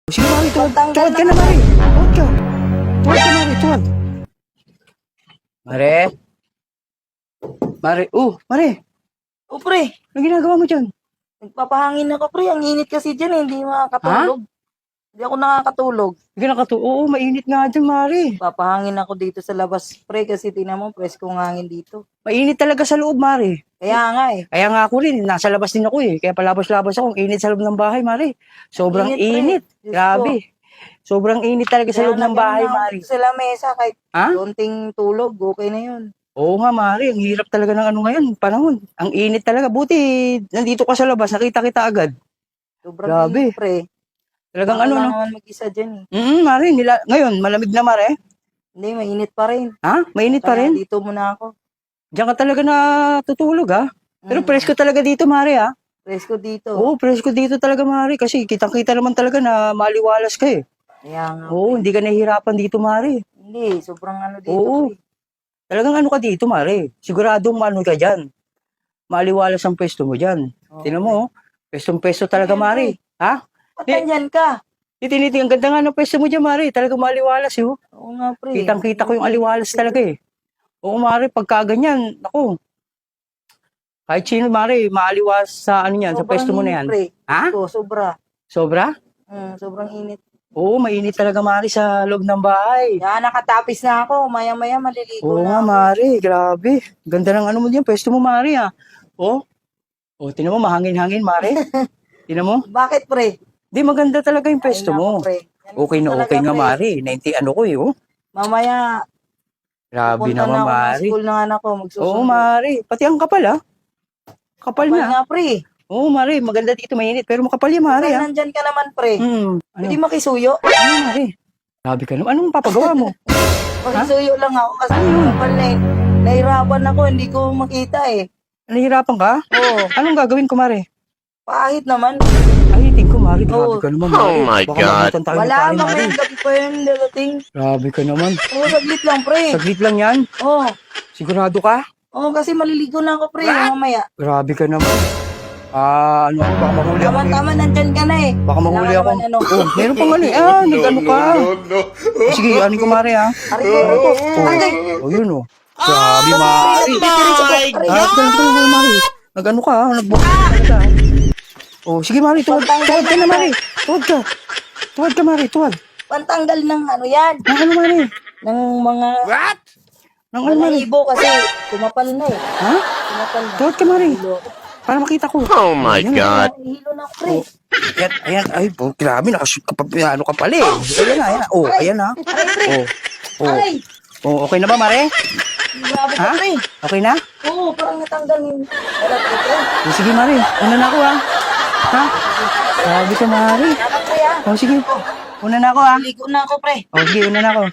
Sige, Mari, tuwad. Pagtanggal Tuwad ka na na, Mari. Tuwad ka. Tuwad ka, Mari, tuwad. Mari? Mari, Mari. O pre, Ano ginagawa mo dyan? nagpapahangin ako pre. Ang init kasi dyan eh. Hindi makakatulog. Hindi ako nakakatulog. Oo, mainit nga dyan, Mari. Papahangin ako dito sa labas pre. Kasi tingnan mo, preskong hangin dito. Mainit talaga sa loob, Mari. Kaya nga eh. Kaya nga ako rin, nasa labas din ako eh. Kaya palabas-labas ako, ang init sa loob ng bahay, Mari. Sobrang Init, pre. init. Diyos Grabe. Sobrang init talaga sa Kaya loob ng bahay, lagyan mo na ako Mari. dito sa lamesa. Kahit Ha? konting tulog, okay na yun. Oo nga, Mari. Ang hirap talaga ng ano ngayon, panahon. Ang init talaga. Buti, nandito ka sa labas, nakita kita agad. Sobrang Grabe. init pre. Talagang Ako ano, lang no? naman mag-isa dyan eh. Mari, ngayon, malamig na, Mari. Hindi, mainit pa rin. Ha? Mainit pa Kaya rin? dito muna ako. Diyan ka talaga natutulog, ha? Pero presko talaga dito, Mari, ha? Presko dito. Oo, presko dito talaga, Mari. Kasi kitang-kita naman talaga na maliwalas ka eh. Kaya nga. Oo, hindi ka nahihirapan dito, Mari. Hindi, sobrang ano dito Oo. pre. Talagang ano ka dito, Mari. Siguradong ano ka dyan. Maliwalas ang pwesto mo dyan. Oo, Tingnan mo, oh. Pwestong-pwesto talaga, Mari. Ha? Ba't nandyan ka? Tiniting, ang ganda nga ng pwesto mo dyan, Mari. Talagang maliwalas, eh. Oh. Oo nga pre. Kitang-kita ko yung aliwalas talaga, eh. Oo, Mari, pagka ganyan, ako. Kahit sino, Mari, maaliwas sa ano yan, sa Sobrang pwesto mo na init, yan. pre. Ha? Ito, sobra. Sobra? Sobrang init. Oo, mainit talaga, Mari, sa loob ng bahay. Yan, nakatapis na ako. Maya-maya maliligo Oo nga, na ako. Mari, grabe. Ganda ng ano mo dyan, pwesto mo, Mari, ah. Oh, tinan mo, mahangin-hangin, Mari. Tinan mo. Bakit, pre? Di, maganda talaga yung pwesto Ay, mo. nako, pre. Yan Okay na talaga, okay nga, pre. Mari. Ano ko, eh, oh. Mamaya, Grabe punta naman, na ako ng Mari. school ng anak ko. Magsusundo. Oo, Mari. Pati ang kapal, ah. Kapal Kapal na. nga, pre. Oo, Mari. Maganda dito, mainit. Pero makapal yan, Mari, Kaya ah. nandyan ka naman, pre. Ano? Pwede makisuyo. Ano, Mari? Grabe ka naman. Anong papagawa mo? Makisuyo lang ako kasi kapal na eh. Nahirapan ako, hindi ko makita eh. Nahihirapan ka? Oo, Anong gagawin ko, Mari? pahit naman. Ahitin ko, Mari. Grabe Oo. ka naman, Mari. Oh my Baka God. mabutan tayo ng Wala, tayo, Mari. mamayang gabi pa yun dadating. Grabe ka naman. Oo, saglit lang, pre. Saglit lang yan. Oo. Sigurado ka? Oo, kasi maliligo na ako, pre, mamaya. Grabe ka naman. Ano ako, baka mahuli ako. Tama-tama, nandyan ka na eh. Baka mahuli ako. Kailangan naman, Oh, meron pang ano eh. Nag-ano ka. Sige, ano ko, Mari, ha? Ariko. Aray! Oh, yun, oh. Grabe, Mari. Ito lang, Mari. Nag-ano ka, ha? Nag-bukas ka. Oh, sige, Mari. Tuwad ka na, Mari. Tuwad ka. Tuwad ka, Mari. Tuwad. Pantanggal ng ano yan. Nang ano, Mari? Ng mga Nang ano, Mari? balahibo kasi kumapal na eh. Ha? Kumapal na. Tuwad ka, Mari. Hilo. Para makita ko. Oh my Ayan, God. Hilo na ako, pre. Ayan. Ay, grabe. Nakashoot ka pa. Ano ka pala, eh. Ayan. Oh, ayan, ha. Aray, pre. Oh. Aray! Oh, okay na ba, Mari? Grabe ka, Ha? pre. Okay na? Oo, parang natanggal yung... Wala, pre. Oh, sige, Mari. Una na ako, ha? Ha? Grabe ka, Mari. Salamat, pre, ha. Oh, sige. Una na ako, ha? Ligo na ako, pre. Oh, sige, una na ako.